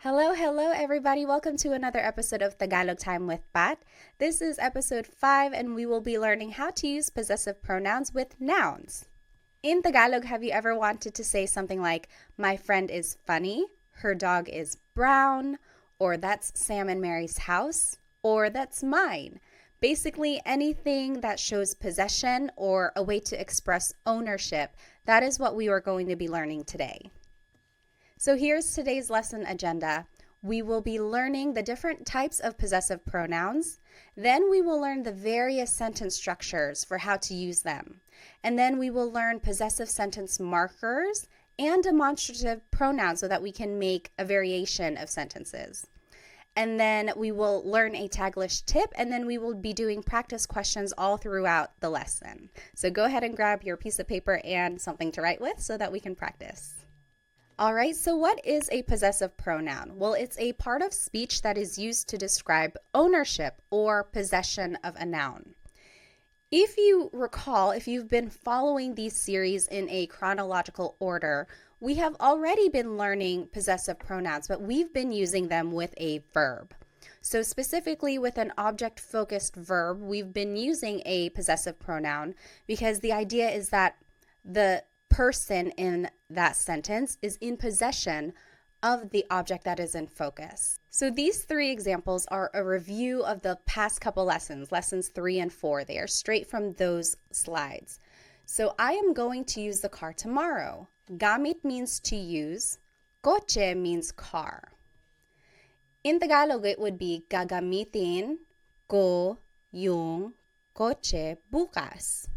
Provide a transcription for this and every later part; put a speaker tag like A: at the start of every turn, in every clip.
A: Hello, everybody. Welcome to another episode of Tagalog Time with Pat. This is episode 5, and we will be learning how to use possessive pronouns with nouns. In Tagalog, have you ever wanted to say something like, my friend is funny, her dog is brown, or that's Sam and Mary's house, or that's mine? Basically, anything that shows possession or a way to express ownership, that is what we are going to be learning today. So here's today's lesson agenda. We will be learning the different types of possessive pronouns. Then we will learn the various sentence structures for how to use them. And then we will learn possessive sentence markers and demonstrative pronouns so that we can make a variation of sentences. And then we will learn a Taglish tip, and then we will be doing practice questions all throughout the lesson. So go ahead and grab your piece of paper and something to write with so that we can practice. All right, so what is a possessive pronoun? Well, it's a part of speech that is used to describe ownership or possession of a noun. If you recall, if you've been following these series in a chronological order, we have already been learning possessive pronouns, but we've been using them with a verb. So specifically with an object-focused verb, we've been using a possessive pronoun because the idea is that the person in that sentence is in possession of the object that is in focus. So these 3 examples are a review of the past couple lessons, lessons 3 and 4. They are straight from those slides. So I am going to use the car tomorrow. Gamit means to use. Kotse means car. In Tagalog, it would be gagamitin ko yung kotse bukas.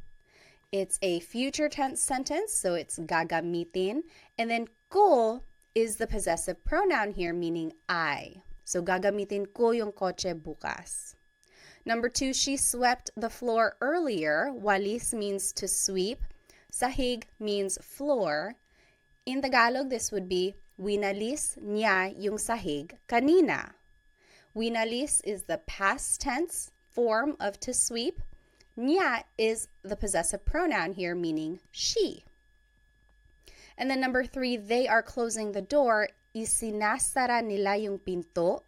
A: It's a future tense sentence, so it's gagamitin. And then ko is the possessive pronoun here, meaning I. So gagamitin ko yung kotse bukas. Number 2, she swept the floor earlier. Walis means to sweep. Sahig means floor. In Tagalog, this would be winalis niya yung sahig kanina. Winalis is the past tense form of to sweep. Niya is the possessive pronoun here, meaning she. And then number 3, they are closing the door. Isinasara nila yung pinto.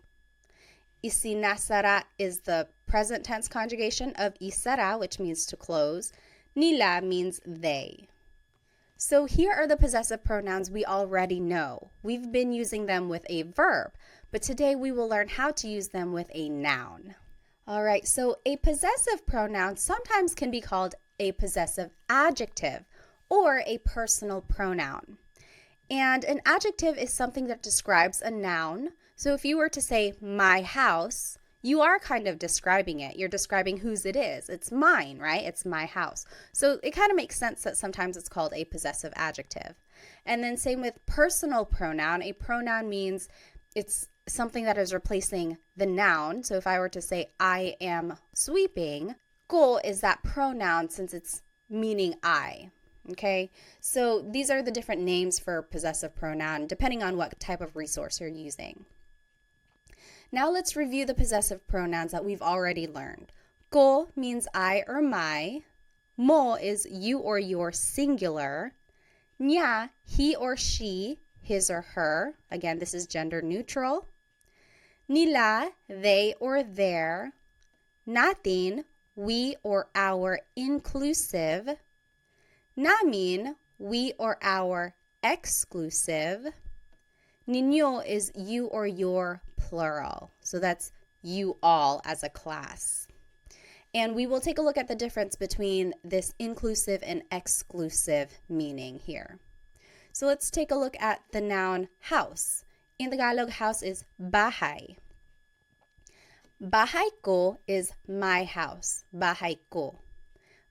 A: Isinasara is the present tense conjugation of isara, which means to close. Nila means they. So here are the possessive pronouns we already know. We've been using them with a verb, but today we will learn how to use them with a noun. All right, so a possessive pronoun sometimes can be called a possessive adjective or a personal pronoun. And an adjective is something that describes a noun. So if you were to say my house, you are kind of describing it. You're describing whose it is. It's mine, right? It's my house. So it kind of makes sense that sometimes it's called a possessive adjective. And then same with personal pronoun. A pronoun means it's something that is replacing the noun. So if I were to say I am sweeping, ko is that pronoun since it's meaning I. Okay, so these are the different names for possessive pronoun depending on what type of resource you're using. Now let's review the possessive pronouns that we've already learned. Ko means I or my. Mo is you or your singular. Niya, he or she, his or her. Again, this is gender neutral. Nila, they or their. Natin, we or our inclusive. Namin, we or our exclusive. Ninyo is you or your plural. So that's you all as a class. And we will take a look at the difference between this inclusive and exclusive meaning here. So let's take a look at the noun house. In Tagalog, house is bahay. Bahay ko is my house. Bahay ko.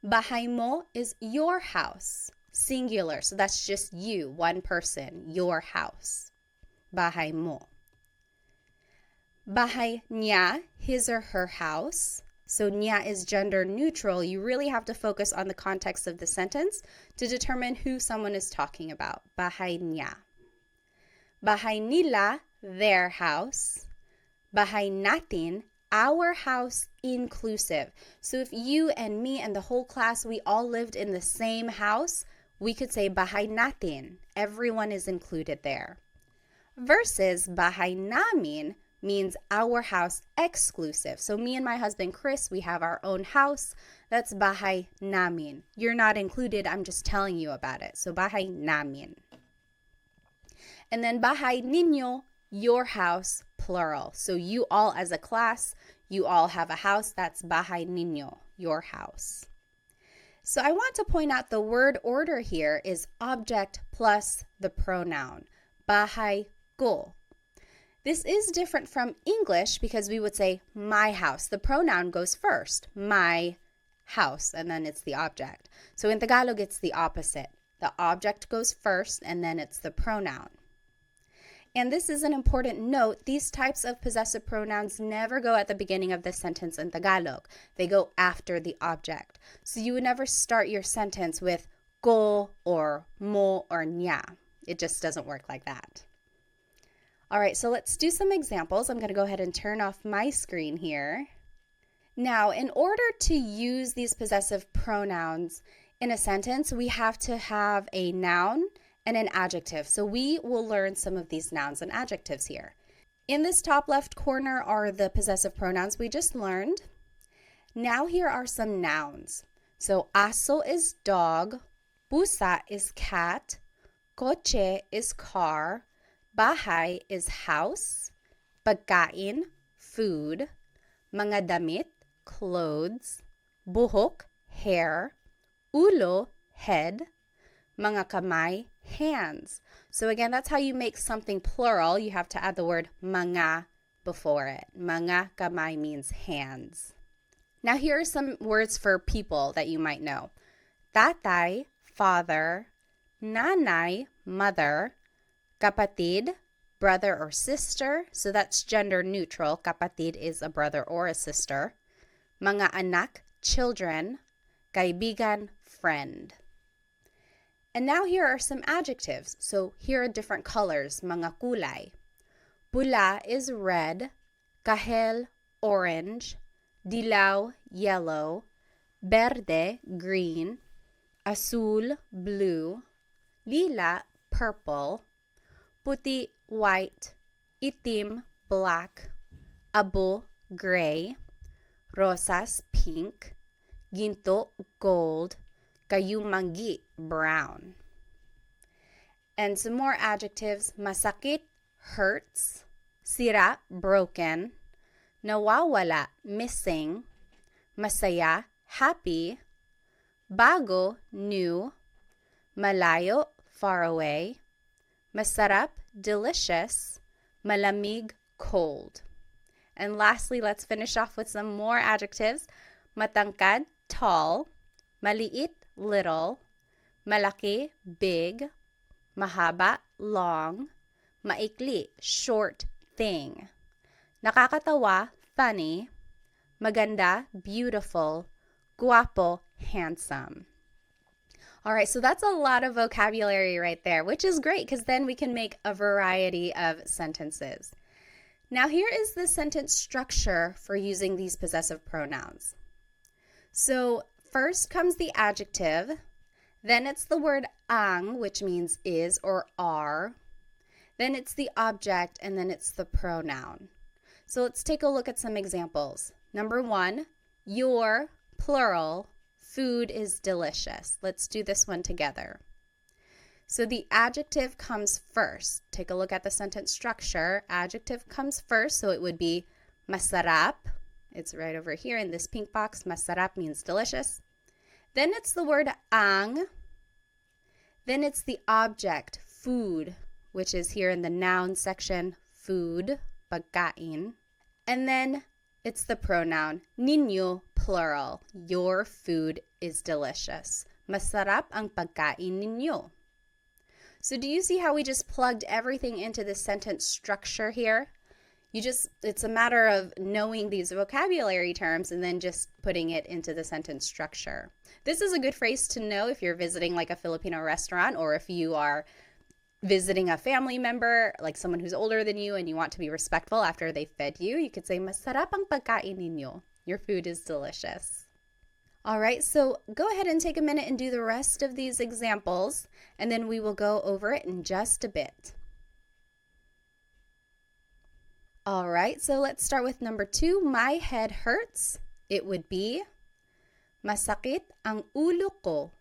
A: Bahay mo is your house. Singular. So that's just you, one person, your house. Bahay mo. Bahay niya, his or her house. So niya is gender neutral. You really have to focus on the context of the sentence to determine who someone is talking about. Bahay niya. Bahay nila, their house. Bahay natin, our house inclusive. So if you and me and the whole class, we all lived in the same house, we could say bahay natin. Everyone is included there. versus bahay namin means our house exclusive. So me and my husband Chris, we have our own house. That's bahay namin. You're not included, I'm just telling you about it. So bahay namin. And then bahay ninyo, your house, plural. So you all as a class, you all have a house. That's bahay ninyo, your house. So I want to point out the word order here is object plus the pronoun. Bahay ko. This is different from English because we would say my house. The pronoun goes first, my house, and then it's the object. So in Tagalog, it's the opposite. The object goes first, and then it's the pronoun. And this is an important note. These types of possessive pronouns never go at the beginning of the sentence in Tagalog. They go after the object. So you would never start your sentence with ko or mo or nya. It just doesn't work like that. All right, so let's do some examples. I'm going to go ahead and turn off my screen here. Now, in order to use these possessive pronouns in a sentence, we have to have a noun and an adjective. So we will learn some of these nouns and adjectives here. In this top left corner are the possessive pronouns we just learned. Now here are some nouns. So aso is dog, pusa is cat, coche is car, bahay is house, pagkain, food, mga damit, clothes, buhok, hair, ulo, head, mga kamay, hands. So again, that's how you make something plural. You have to add the word mga before it. Mga kamay means hands. Now here are some words for people that you might know. Tatay, father, nanay, mother, kapatid, brother or sister. So that's gender neutral. Kapatid is a brother or a sister. Mga anak, children, kaibigan, friend. And now here are some adjectives. So here are different colors, mga kulay. Pula is red, kahel, orange, dilaw, yellow, verde, green, azul, blue, lila, purple, puti, white, itim, black, abo, gray, rosas, pink, ginto, gold, kayumangi, brown. And some more adjectives, masakit, hurts, sira, broken, nawawala, missing, masaya, happy, bago, new, malayo, far away, masarap, delicious, malamig, cold. And lastly, let's finish off with some more adjectives. Matangkad, tall, maliit, little, malaki, big, mahaba, long, maikli, short, thing, nakakatawa, funny, maganda, beautiful, guapo, handsome. All right, so that's a lot of vocabulary right there, which is great because then we can make a variety of sentences. Now here is the sentence structure for using these possessive pronouns. So first comes the adjective, then it's the word ang, which means is or are, then it's the object, and then it's the pronoun. So let's take a look at some examples. Number 1, your, plural, food is delicious. Let's do this one together. So the adjective comes first. Take a look at the sentence structure. Adjective comes first, so it would be masarap. It's right over here in this pink box. Masarap means delicious. Then it's the word ang. Then it's the object, food, which is here in the noun section, food, pagkain. And then it's the pronoun, ninyo, plural. Your food is delicious. Masarap ang pagkain ninyo. So do you see how we just plugged everything into the sentence structure here? It's a matter of knowing these vocabulary terms and then just putting it into the sentence structure. This is a good phrase to know if you're visiting like a Filipino restaurant, or if you are visiting a family member, like someone who's older than you, and you want to be respectful after they fed you. You could say, masarap ang pagkain ninyo. Your food is delicious. All right, so go ahead and take a minute and do the rest of these examples, and then we will go over it in just a bit. All right, so let's start with number 2. My head hurts. It would be, masakit ang ulo ko.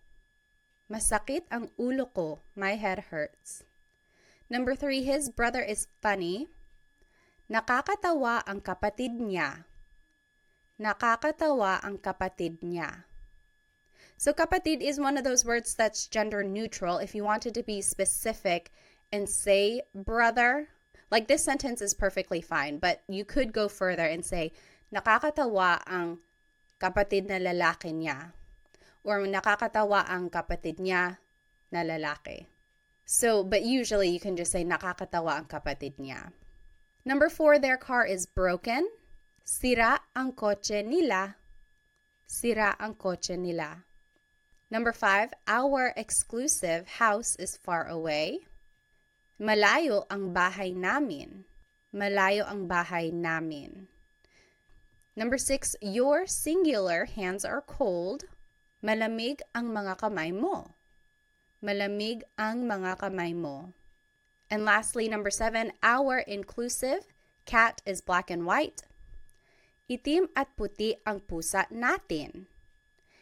A: Masakit ang ulo ko. My head hurts. Number 3, his brother is funny. Nakakatawa ang kapatid niya. Nakakatawa ang kapatid niya. So kapatid is one of those words that's gender neutral. If you wanted to be specific and say brother, like this sentence is perfectly fine, but you could go further and say, nakakatawa ang kapatid na lalaki niya. Or nakakatawa ang kapatid niya na lalaki. So, but usually you can just say, nakakatawa ang kapatid niya. Number 4, their car is broken. Sira ang kotse nila. Sira ang kotse nila. Number 5, our exclusive house is far away. Malayo ang bahay namin. Malayo ang bahay namin. Number 6, your singular hands are cold. Malamig ang mga kamay mo. Malamig ang mga kamay mo. And lastly, number 7, our inclusive cat is black and white. Itim at puti ang pusa natin.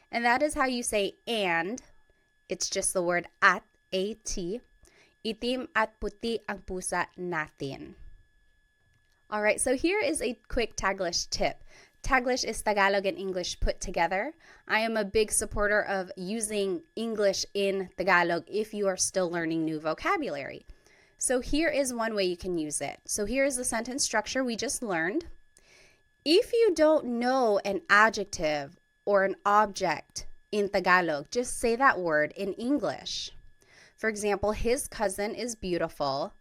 A: And that is how you say and. It's just the word at, A-T. Itim at puti ang pusa natin. All right, so here is a quick Taglish tip. Taglish is Tagalog and English put together. I am a big supporter of using English in Tagalog if you are still learning new vocabulary. So here is one way you can use it. So here is the sentence structure we just learned. If you don't know an adjective or an object in Tagalog, just say that word in English. For example, his cousin is beautiful,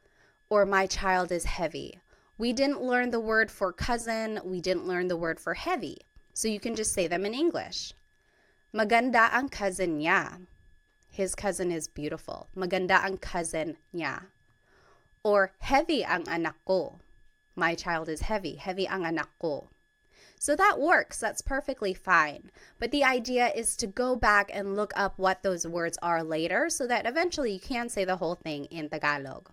A: or my child is heavy. We didn't learn the word for cousin, we didn't learn the word for heavy. So you can just say them in English. Maganda ang cousin niya. His cousin is beautiful. Maganda ang cousin niya. Or heavy ang anak ko. My child is heavy. Heavy ang anak ko. So that works. That's perfectly fine. But the idea is to go back and look up what those words are later so that eventually you can say the whole thing in Tagalog.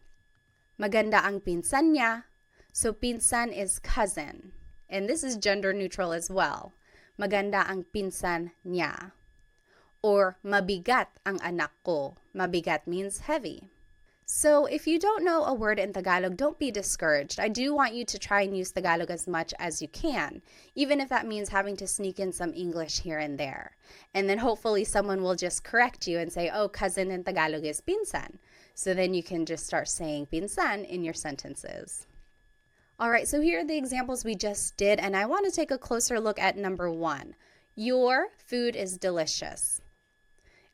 A: Maganda ang pinsan niya. So pinsan is cousin. And this is gender neutral as well. Maganda ang pinsan niya. Or mabigat ang anak ko. Mabigat means heavy. So if you don't know a word in Tagalog, don't be discouraged. I do want you to try and use Tagalog as much as you can, even if that means having to sneak in some English here and there. And then hopefully someone will just correct you and say, oh, cousin in Tagalog is pinsan. So then you can just start saying pinsan in your sentences. All right, so here are the examples we just did, and I want to take a closer look at number 1. Your food is delicious.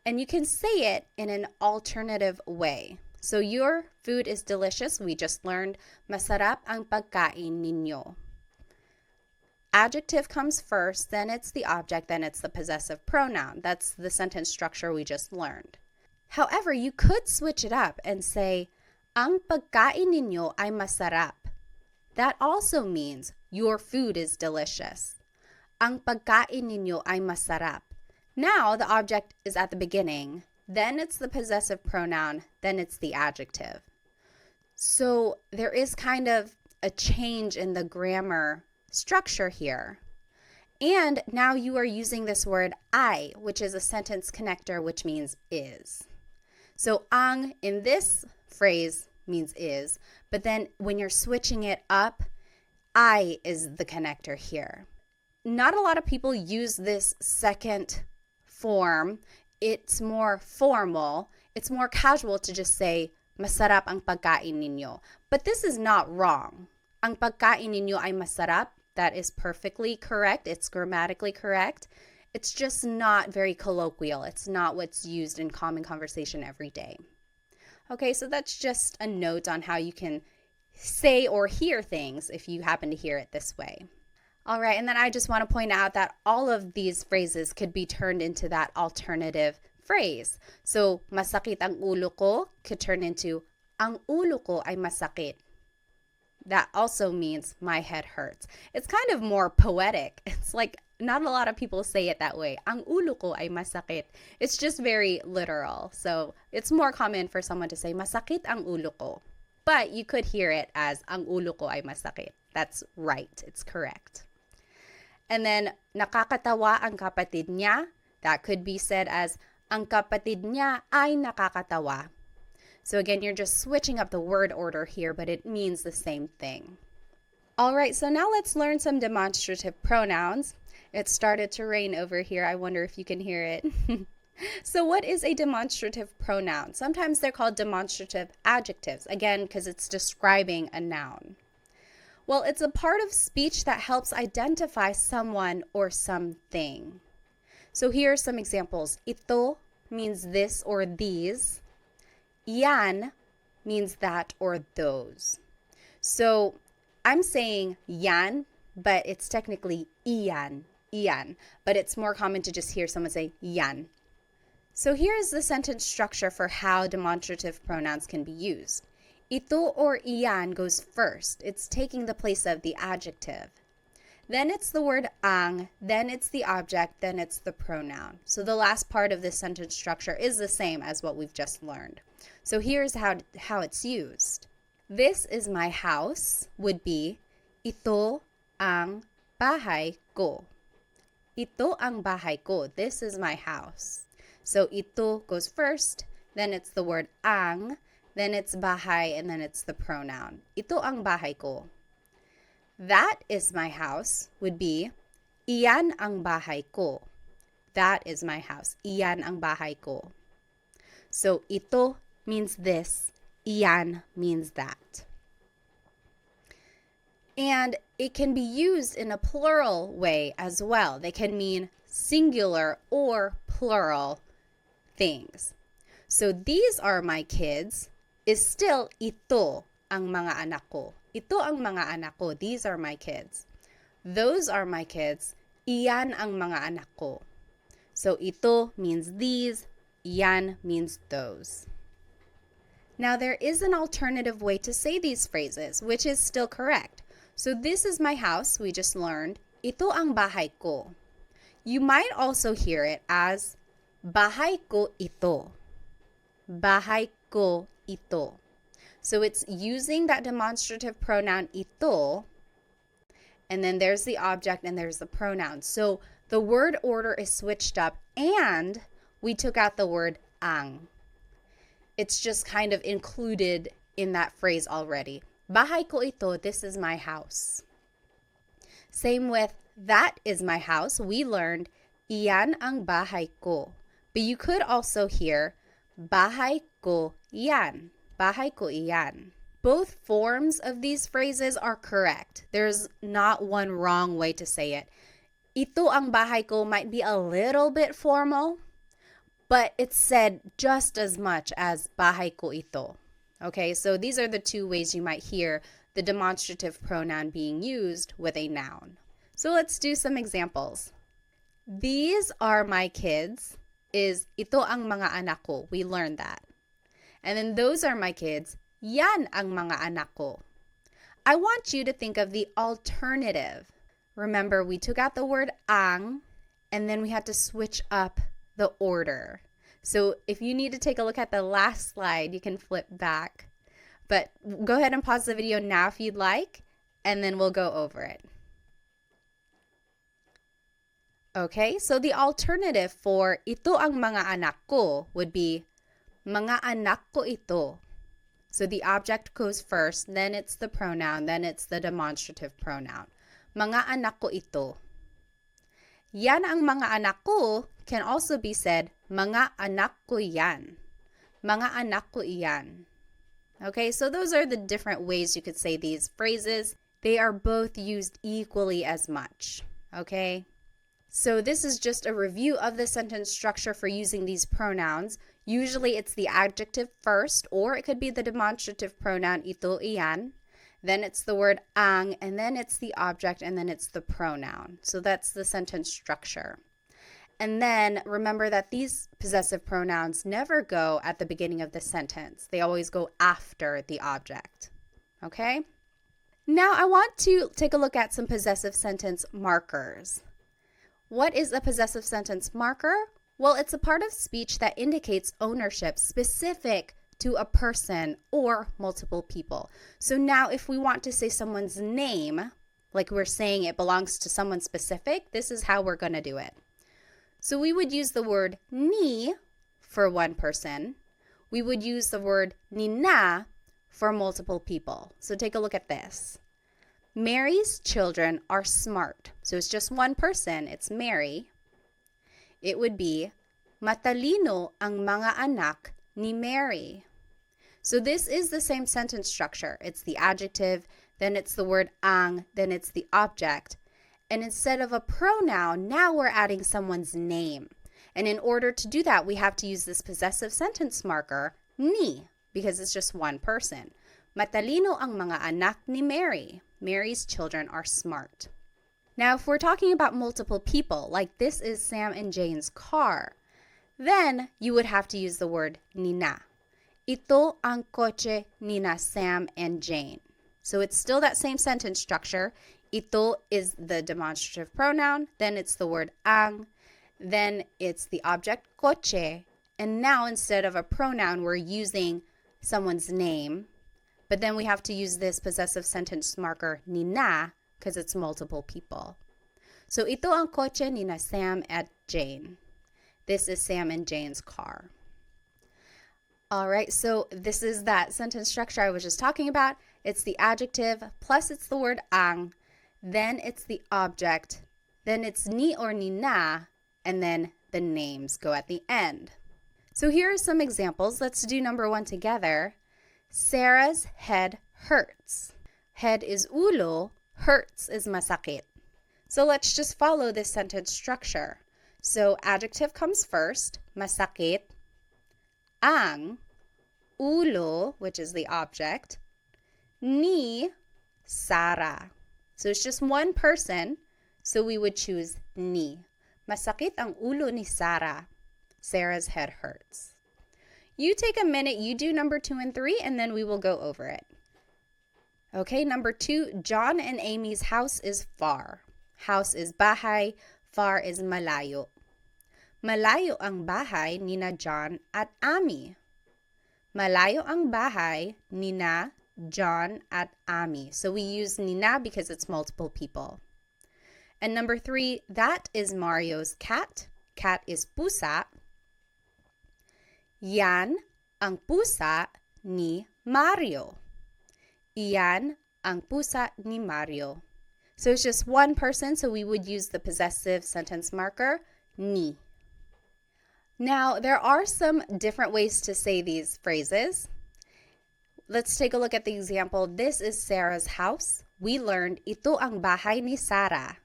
A: And you can say it in an alternative way. So your food is delicious. We just learned, masarap ang pagkain ninyo. Adjective comes first, then it's the object, then it's the possessive pronoun. That's the sentence structure we just learned. However, you could switch it up and say, ang pagkain ninyo ay masarap. That also means your food is delicious. Ang pagkain ninyo ay masarap. Now the object is at the beginning. Then it's the possessive pronoun, then it's the adjective. So there is kind of a change in the grammar structure here. And now you are using this word ay, which is a sentence connector, which means is. So ang in this phrase means is, but then when you're switching it up, I is the connector here. Not a lot of people use this second form. It's more formal. It's more casual to just say, masarap ang pagkain ninyo. But this is not wrong. Ang pagkain ninyo ay masarap. That is perfectly correct. It's grammatically correct. It's just not very colloquial. It's not what's used in common conversation every day. Okay, so that's just a note on how you can say or hear things if you happen to hear it this way. All right, and then I just want to point out that all of these phrases could be turned into that alternative phrase. So, masakit ang ulo ko could turn into, ang ulo ko ay masakit. That also means my head hurts. It's kind of more poetic. It's like not a lot of people say it that way. Ang ulo ko ay masakit. It's just very literal. So, it's more common for someone to say, masakit ang ulo ko. but you could hear it as ang ulo ko ay masakit. That's right. It's correct. And then, nakakatawa ang kapatid niya. That could be said as ang kapatid niya ay nakakatawa. So again, you're just switching up the word order here, but it means the same thing. All right, so now let's learn some demonstrative pronouns. It started to rain over here. I wonder if you can hear it. So what is a demonstrative pronoun? Sometimes they're called demonstrative adjectives, again, because it's describing a noun. Well, it's a part of speech that helps identify someone or something. So here are some examples. Ito means this or these. Yan means that or those. So I'm saying yan, but it's technically iyan, but it's more common to just hear someone say yan. So here's the sentence structure for how demonstrative pronouns can be used. Ito or iyan goes first. It's taking the place of the adjective. Then it's the word ang, then it's the object, then it's the pronoun. So the last part of this sentence structure is the same as what we've just learned. So here's how it's used. This is my house would be ito ang bahay ko. Ito ang bahay ko. This is my house. So ito goes first, then it's the word ang, then it's bahay, and then it's the pronoun. Ito ang bahay ko. That is my house would be iyan ang bahay ko. That is my house. Iyan ang bahay ko. So ito means this, iyan means that. And it can be used in a plural way as well. They can mean singular or plural things. So these are my kids is still ito ang mga anak ko. Ito ang mga anak ko. These are my kids. Those are my kids. Iyan ang mga anak ko. So ito means these. Iyan means those. Now there is an alternative way to say these phrases, which is still correct. So this is my house, we just learned. Ito ang bahay ko. You might also hear it as bahay ko ito. Bahay ko ito. So it's using that demonstrative pronoun ito, and then there's the object and there's the pronoun. So the word order is switched up and we took out the word ang. It's just kind of included in that phrase already. Bahay ko ito, this is my house. Same with that is my house. We learned iyan ang bahay ko. But you could also hear bahay ko yan. Bahay ko iyan. Both forms of these phrases are correct. There's not one wrong way to say it. Ito ang bahay ko might be a little bit formal, but it's said just as much as bahay ko ito. Okay, so these are the two ways you might hear the demonstrative pronoun being used with a noun. So let's do some examples. These are my kids is ito ang mga anak ko. We learned that. And then those are my kids. Yan ang mga anak ko. I want you to think of the alternative. Remember, we took out the word ang, and then we had to switch up the order. So if you need to take a look at the last slide, you can flip back. But go ahead and pause the video now if you'd like, and then we'll go over it. Okay, so the alternative for ito ang mga anak ko would be mga anak ko ito. So the object goes first, then it's the pronoun, then it's the demonstrative pronoun. Mga anak ko ito. Yan ang mga anak ko can also be said, mga anak ko yan. Mga anak ko iyan. Okay, so those are the different ways you could say these phrases. They are both used equally as much. Okay, so this is just a review of the sentence structure for using these pronouns. Usually it's the adjective first, or it could be the demonstrative pronoun ito, iyan. Then it's the word ang, and then it's the object, and then it's the pronoun. So that's the sentence structure. And then remember that these possessive pronouns never go at the beginning of the sentence. They always go after the object. Okay? Now I want to take a look at some possessive sentence markers. What is a possessive sentence marker? Well, it's a part of speech that indicates ownership specific to a person or multiple people. So now if we want to say someone's name, like we're saying it belongs to someone specific, this is how we're going to do it. So we would use the word ni for one person. We would use the word nina for multiple people. So take a look at this. Mary's children are smart. So it's just one person. It's Mary. It would be, matalino ang mga anak ni Mary. So this is the same sentence structure. It's the adjective, then it's the word ang, then it's the object. And instead of a pronoun, now we're adding someone's name. And in order to do that, we have to use this possessive sentence marker, ni, because it's just one person. Matalino ang mga anak ni Mary. Mary's children are smart. Now, if we're talking about multiple people, like this is Sam and Jane's car, then you would have to use the word nina. Ito ang kotse nina Sam and Jane. So it's still that same sentence structure. Ito is the demonstrative pronoun, then it's the word ang, then it's the object kotse, and now instead of a pronoun, we're using someone's name, but then we have to use this possessive sentence marker nina because it's multiple people. So ito ang kotse nina Sam at Jane. This is Sam and Jane's car. All right, so this is that sentence structure I was just talking about. It's the adjective, plus it's the word ang, then it's the object, then it's ni or nina, and then the names go at the end. So here are some examples. Let's do number one together. Sarah's head hurts. Head is ulo, hurts is masakit. So let's just follow this sentence structure. So adjective comes first, masakit, ang, ulo, which is the object, ni, Sarah. So it's just one person, so we would choose ni. Masakit ang ulo ni Sarah. Sarah's head hurts. You take a minute, you do number 2 and 3, and then we will go over it. Okay, number 2, John and Amy's house is far. House is bahay, far is malayo. Malayo ang bahay nina John at Amy. Malayo ang bahay nina John at Amy. So we use nina because it's multiple people. And number 3, that is Mario's cat. Cat is pusa. Yan ang pusa ni Mario. Iyan ang pusa ni Mario. So it's just one person, so we would use the possessive sentence marker, ni. Now, there are some different ways to say these phrases. Let's take a look at the example. This is Sarah's house. We learned, ito ang bahay ni Sarah.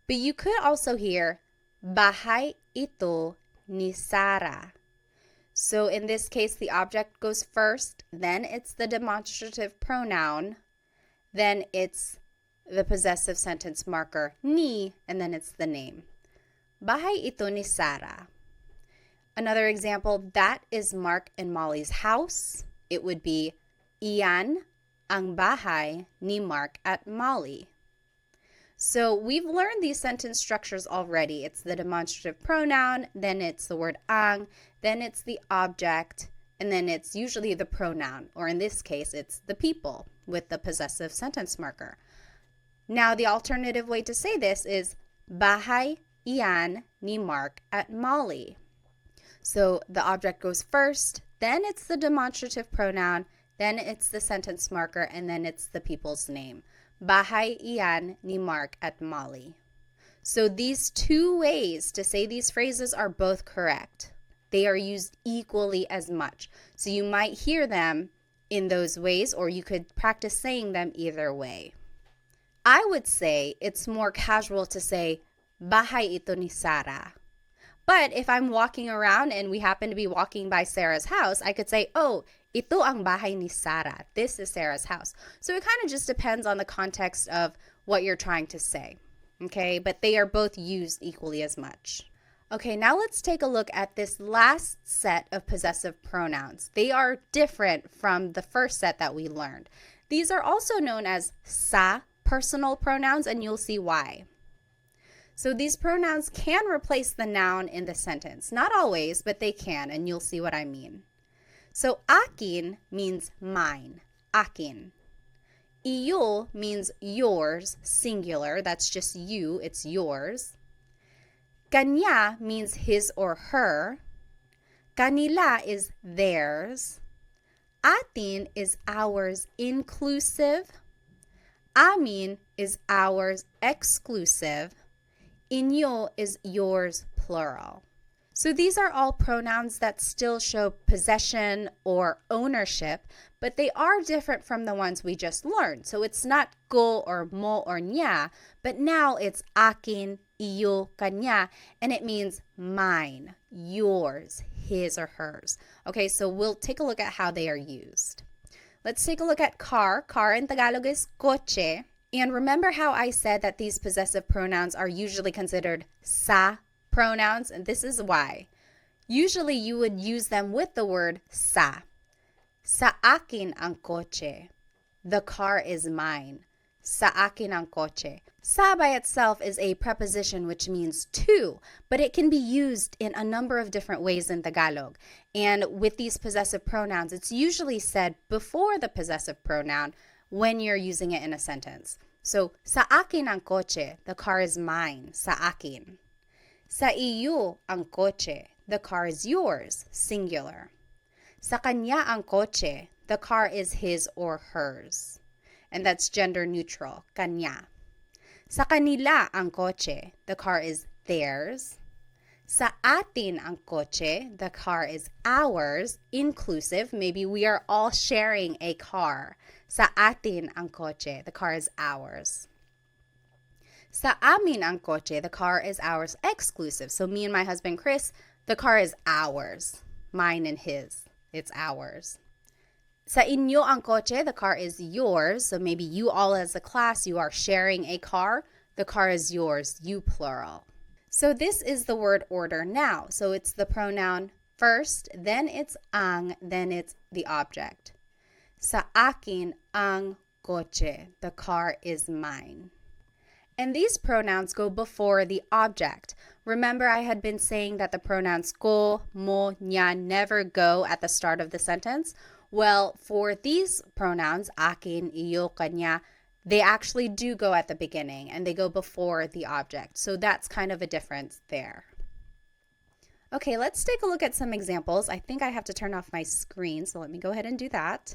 A: But you could also hear, bahay ito ni Sarah. So in this case, the object goes first, then it's the demonstrative pronoun, then it's the possessive sentence marker, ni, and then it's the name. Bahay ito ni Sarah. Another example, that is Mark and Molly's house. It would be, iyan ang bahay ni Mark at Molly. So we've learned these sentence structures already. It's the demonstrative pronoun, then it's the word ang, then it's the object, and then it's usually the pronoun, or in this case, it's the people with the possessive sentence marker. Now, the alternative way to say this is, bahay iyan ni Mark at Molly. So the object goes first, then it's the demonstrative pronoun, then it's the sentence marker, and then it's the people's name. Bahay iyan ni Mark at Molly. So these two ways to say these phrases are both correct. They are used equally as much. So you might hear them in those ways, or you could practice saying them either way. I would say it's more casual to say, bahay ito ni Sarah. But if I'm walking around and we happen to be walking by Sarah's house, I could say, oh, ito ang bahay ni Sarah. This is Sarah's house. So it kind of just depends on the context of what you're trying to say. Okay, but they are both used equally as much. Okay, now let's take a look at this last set of possessive pronouns. They are different from the first set that we learned. These are also known as sa personal pronouns, and you'll see why. So these pronouns can replace the noun in the sentence. Not always, but they can, and you'll see what I mean. So akin means mine, akin. Iyo means yours, singular. That's just you, it's yours. Kanya means his or her. Kanila is theirs. Atin is ours, inclusive. Amin is ours, exclusive. Inyo is yours, plural. So these are all pronouns that still show possession or ownership, but they are different from the ones we just learned. So it's not ko or mo or nya, but now it's akin, iyo, kanya, and it means mine, yours, his or hers. Okay, so we'll take a look at how they are used. Let's take a look at car. Car in Tagalog is coche. And remember how I said that these possessive pronouns are usually considered sa pronouns? And this is why. Usually you would use them with the word sa. Sa akin ang coche. The car is mine. Sa akin ang coche. Sa by itself is a preposition which means to, but it can be used in a number of different ways in Tagalog. And with these possessive pronouns, it's usually said before the possessive pronoun when you're using it in a sentence. So, sa akin ang coche, the car is mine, sa akin. Sa iyo ang coche, the car is yours, singular. Sa kanya ang coche, the car is his or hers. And that's gender neutral, kanya. Sa kanila ang coche, the car is theirs. Sa atin ang coche, the car is ours, inclusive. Maybe we are all sharing a car. Sa atin ang coche, the car is ours. Sa amin ang coche, the car is ours, exclusive. So me and my husband Chris, the car is ours. Mine and his. It's ours. Sa inyo ang coche, the car is yours. So maybe you all as a class, you are sharing a car. The car is yours, you plural. So this is the word order now. So it's the pronoun first, then it's ang, then it's the object. Sa akin ang coche, the car is mine. And these pronouns go before the object. Remember I had been saying that the pronouns ko, mo, nya never go at the start of the sentence? Well, for these pronouns, akin, iyo, kanya, they actually do go at the beginning and they go before the object. So that's kind of a difference there. Okay, let's take a look at some examples. I think I have to turn off my screen, so let me go ahead and do that.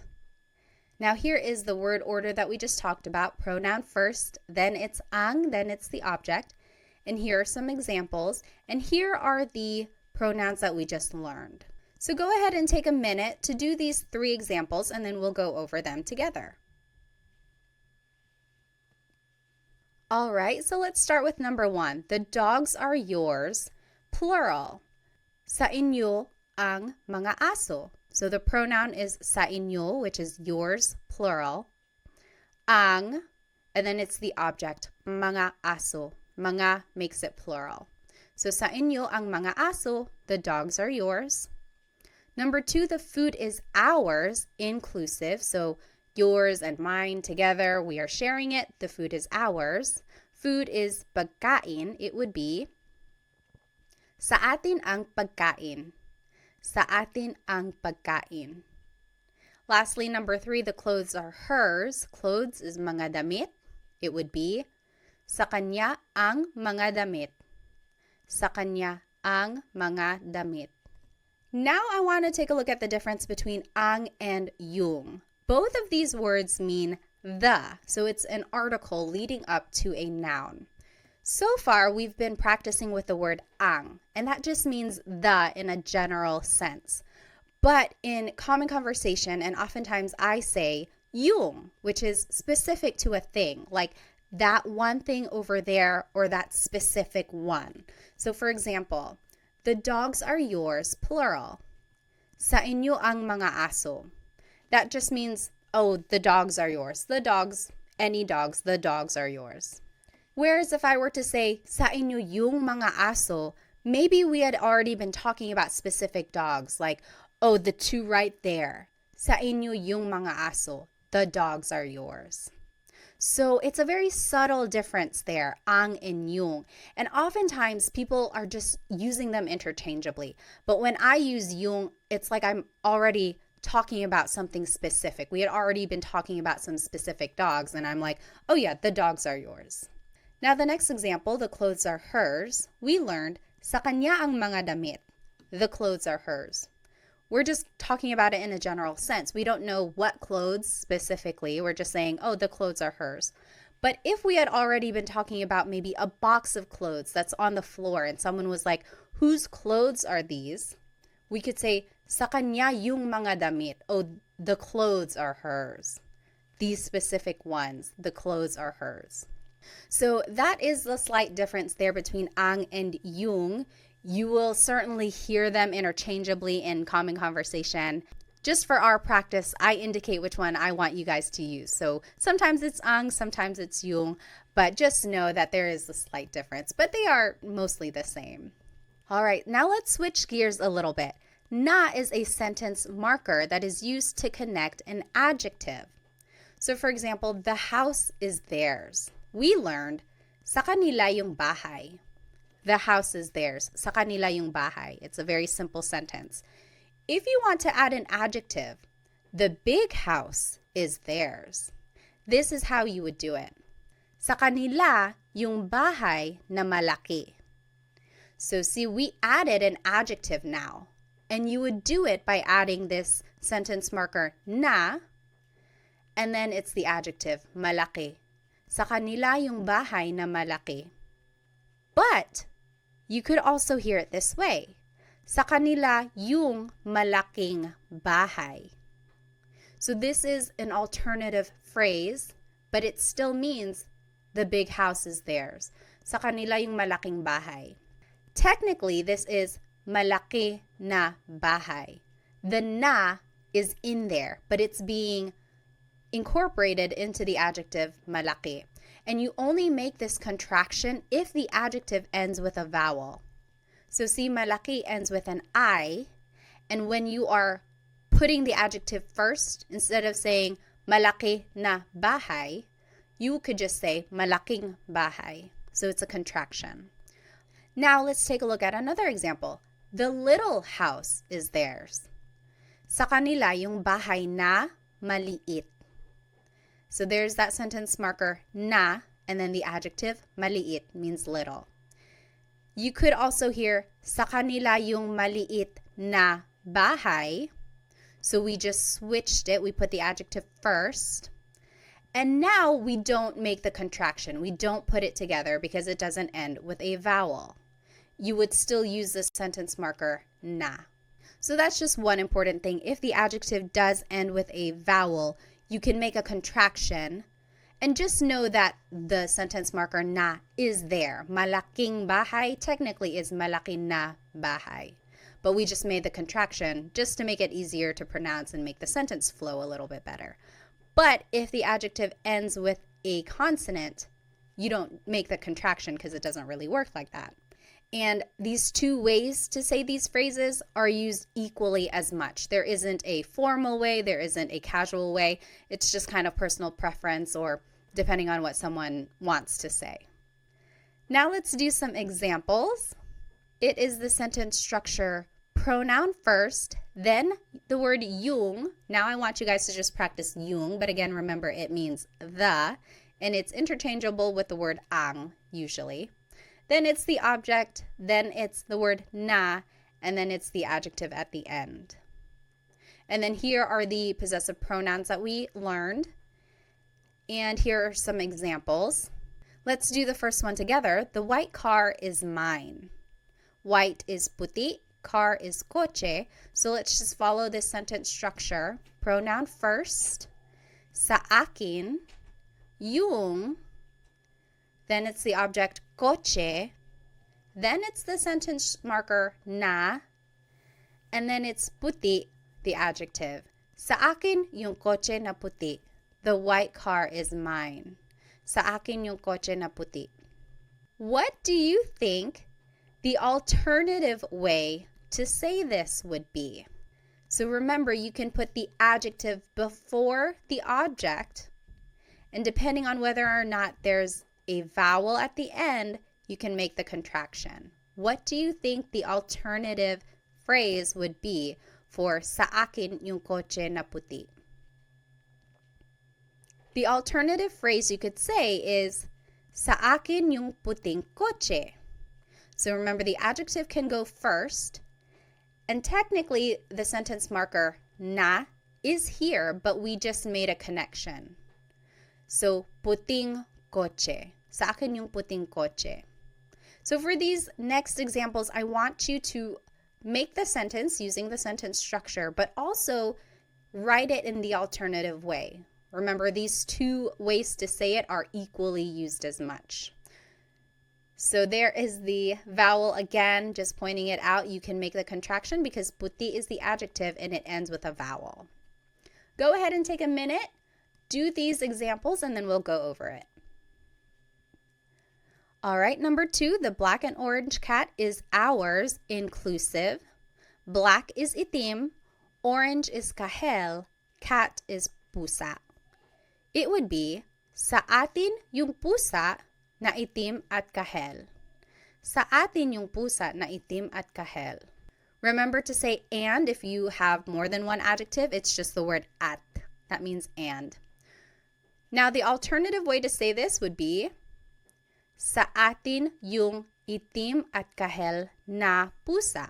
A: Now here is the word order that we just talked about. Pronoun first, then it's ang, then it's the object. And here are some examples. And here are the pronouns that we just learned. So go ahead and take a minute to do these 3 examples and then we'll go over them together. All right, so let's start with number 1. The dogs are yours, plural. Sa inyo ang mga aso. So the pronoun is sa inyo, which is yours, plural. Ang, and then it's the object, mga aso. Mga makes it plural. So sa inyo ang mga aso, the dogs are yours. Number 2, the food is ours, inclusive. So yours and mine together, we are sharing it. The food is ours. Food is pagkain. It would be sa atin ang pagkain. Sa atin ang pagkain. Lastly, number 3, the clothes are hers. Clothes is mga damit. It would be sa kanya ang mga damit. Sa kanya ang mga damit. Now I want to take a look at the difference between ang and yung. Both of these words mean the, so it's an article leading up to a noun. So far, we've been practicing with the word ang, and that just means the in a general sense. But in common conversation, and oftentimes I say yung, which is specific to a thing, like that one thing over there or that specific one. So for example, the dogs are yours, plural. Sa inyo ang mga aso. That just means, oh, the dogs are yours. The dogs, any dogs, the dogs are yours. Whereas if I were to say, sa inyo yung mga aso, maybe we had already been talking about specific dogs, like, oh, the 2 right there. Sa inyo yung mga aso, the dogs are yours. So it's a very subtle difference there, ang and yung. And oftentimes people are just using them interchangeably. But when I use yung, it's like I'm already talking about something specific. We had already been talking about some specific dogs, and I'm like, oh yeah, the dogs are yours. Now the next example, the clothes are hers, we learned, sa kanya ang mga damit. The clothes are hers. We're just talking about it in a general sense. We don't know what clothes specifically. We're just saying, oh, the clothes are hers. But if we had already been talking about maybe a box of clothes that's on the floor and someone was like, whose clothes are these? We could say, sa kanya yung mga damit. Oh, the clothes are hers. These specific ones, the clothes are hers. So that is the slight difference there between ang and yung. You will certainly hear them interchangeably in common conversation. Just for our practice, I indicate which one I want you guys to use. So sometimes it's ang, sometimes it's yung, but just know that there is a slight difference, but they are mostly the same. All right, now let's switch gears a little bit. Na is a sentence marker that is used to connect an adjective. So for example, the house is theirs. We learned, sa kanila yung bahay. The house is theirs. Sa kanila yung bahay. It's a very simple sentence. If you want to add an adjective, the big house is theirs. This is how you would do it. Sa kanila yung bahay na malaki. So see, we added an adjective now. And you would do it by adding this sentence marker na, and then it's the adjective malaki. Sa kanila yung bahay na malaki. But you could also hear it this way. Sa kanila yung malaking bahay. So this is an alternative phrase, but it still means the big house is theirs. Sa kanila yung malaking bahay. Technically, this is malaki na bahay. The na is in there, but it's being incorporated into the adjective malaki. And you only make this contraction if the adjective ends with a vowel. So see, malaki ends with an I, and when you are putting the adjective first, instead of saying malaki na bahay, you could just say malaking bahay. So it's a contraction. Now let's take a look at another example. The little house is theirs. Sa kanila yung bahay na maliit. So there's that sentence marker na, and then the adjective maliit means little. You could also hear sa kanila yung maliit na bahay. So we just switched it. We put the adjective first. And now we don't make the contraction. We don't put it together because it doesn't end with a vowel. You would still use the sentence marker na. So that's just one important thing. If the adjective does end with a vowel, you can make a contraction, and just know that the sentence marker na is there. Malaking bahay technically is malaki na bahay. But we just made the contraction just to make it easier to pronounce and make the sentence flow a little bit better. But if the adjective ends with a consonant, you don't make the contraction because it doesn't really work like that. And these two ways to say these phrases are used equally as much. There isn't a formal way, there isn't a casual way. It's just kind of personal preference or depending on what someone wants to say. Now let's do some examples. It is the sentence structure pronoun first, then the word yung. Now I want you guys to just practice yung, but again, remember it means the, and it's interchangeable with the word ang usually. Then it's the object, then it's the word na, and then it's the adjective at the end. And then here are the possessive pronouns that we learned. And here are some examples. Let's do the first one together. The white car is mine. White is puti, car is coche. So let's just follow this sentence structure. Pronoun first, sa akin, yung, then it's the object coche, then it's the sentence marker na, and then it's puti, the adjective. Sa akin yung coche na puti. The white car is mine. Sa akin yung coche na puti. What do you think the alternative way to say this would be? So remember, you can put the adjective before the object, and depending on whether or not there's a vowel at the end, you can make the contraction. What do you think the alternative phrase would be for sa akin yung kotse na puti. The alternative phrase you could say is sa akin yung puting kotse. So remember, the adjective can go first, and technically the sentence marker na is here, but we just made a connection. So puting kotse. Sa akin yung puting kotse. So for these next examples, I want you to make the sentence using the sentence structure, but also write it in the alternative way. Remember, these two ways to say it are equally used as much. So there is the vowel again, just pointing it out. You can make the contraction because puti is the adjective and it ends with a vowel. Go ahead and take a minute, do these examples, and then we'll go over it. All right, number 2, the black and orange cat is ours, inclusive. Black is itim, orange is kahel, cat is pusa. It would be, sa atin yung pusa na itim at kahel. Sa atin yung pusa na itim at kahel. Remember to say and if you have more than one adjective. It's just the word at. That means and. Now, the alternative way to say this would be, sa atin yung itim at kahel na pusa.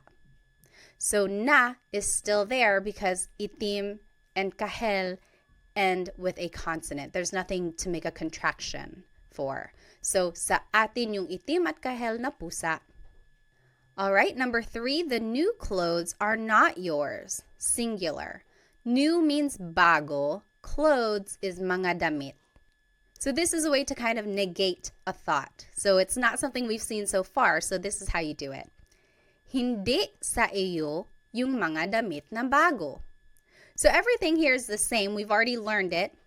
A: So na is still there because itim and kahel end with a consonant. There's nothing to make a contraction for. So sa atin yung itim at kahel na pusa. All right, number 3, the new clothes are not yours. Singular. New means bago. Clothes is mga damit. So this is a way to kind of negate a thought. So it's not something we've seen so far, so this is how you do it. Hindi sa iyo yung mga damit na bago. So everything here is the same. We've already learned it.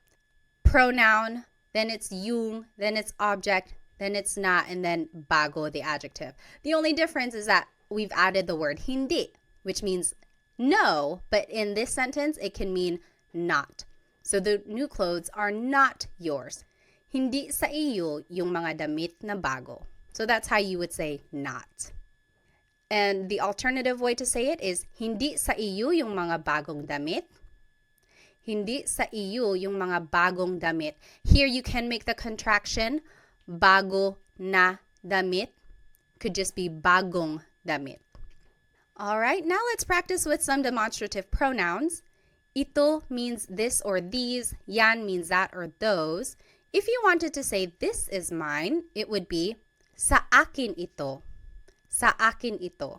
A: Pronoun, then it's yung, then it's object, then it's not, and then bago, the adjective. The only difference is that we've added the word hindi, which means no, but in this sentence, it can mean not. So the new clothes are not yours. Hindi sa iyo yung mga damit na bago. So that's how you would say not. And the alternative way to say it is, hindi sa iyo yung mga bagong damit. Hindi sa iyo yung mga bagong damit. Here you can make the contraction, bago na damit. Could just be bagong damit. All right, now let's practice with some demonstrative pronouns. Ito means this or these. Yan means that or those. If you wanted to say this is mine, it would be sa akin ito. Sa akin ito.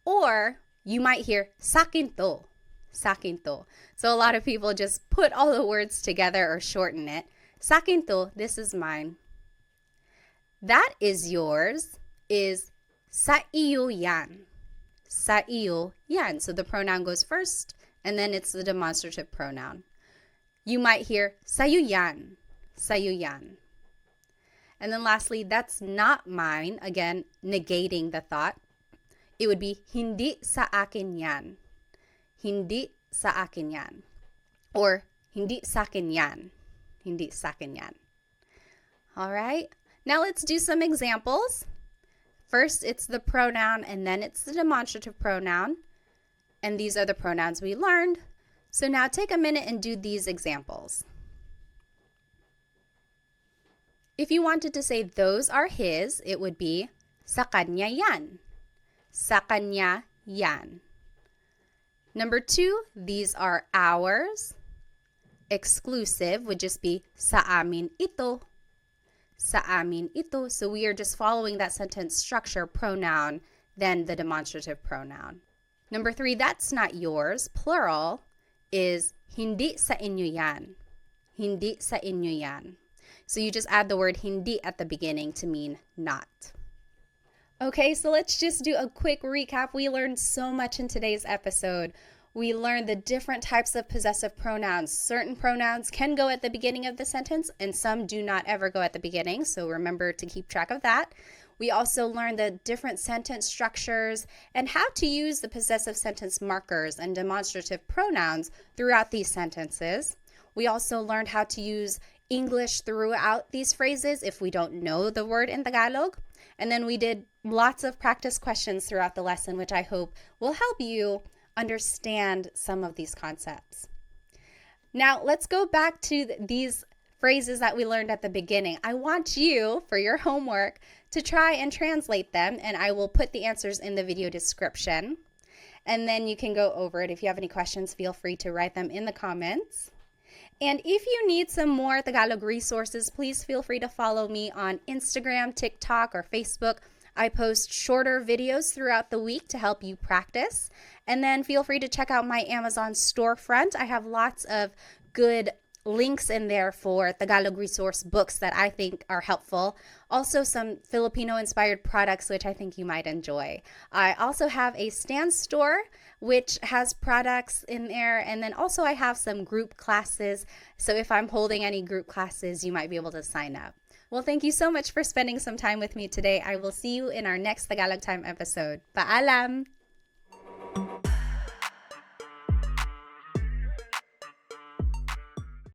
A: Or you might hear sakin to. Sakin to. So a lot of people just put all the words together or shorten it. Sakin to, this is mine. That is yours is sa iyo yan. Sa iyo yan. So the pronoun goes first, and then it's the demonstrative pronoun. You might hear sa'yo yan. Sa'yo yan. And then lastly, that's not mine. Again, negating the thought. It would be hindi sa akin yan. Hindi sa akin yan. Or hindi sa akin yan. Hindi sa akin yan. All right. Now let's do some examples. First, it's the pronoun, and then it's the demonstrative pronoun. And these are the pronouns we learned. So now take a minute and do these examples. If you wanted to say those are his, it would be sa kanya yan. Sa kanya yan. Number 2, these are ours. Exclusive would just be sa amin ito. Sa amin ito. So we are just following that sentence structure, pronoun, then the demonstrative pronoun. Number 3, that's not yours. Plural is hindi sa inyo yan. Hindi sa inyo yan. So you just add the word hindi at the beginning to mean not. Okay, so let's just do a quick recap. We learned so much in today's episode. We learned the different types of possessive pronouns. Certain pronouns can go at the beginning of the sentence, and some do not ever go at the beginning, so remember to keep track of that. We also learned the different sentence structures and how to use the possessive sentence markers and demonstrative pronouns throughout these sentences. We also learned how to use English throughout these phrases if we don't know the word in Tagalog. And then we did lots of practice questions throughout the lesson, which I hope will help you understand some of these concepts. Now, let's go back to these phrases that we learned at the beginning. I want you, for your homework, to try and translate them, and I will put the answers in the video description. And then you can go over it. If you have any questions, feel free to write them in the comments. And if you need some more Tagalog resources, please feel free to follow me on Instagram, TikTok, or Facebook. I post shorter videos throughout the week to help you practice. And then feel free to check out my Amazon storefront. I have lots of good links in there for Tagalog resource books that I think are helpful. Also some Filipino-inspired products which I think you might enjoy. I also have a Stan store which has products in there, and then also I have some group classes. So if I'm holding any group classes, you might be able to sign up. Well, thank you so much for spending some time with me today. I will see you in our next Tagalog Time episode. Paalam!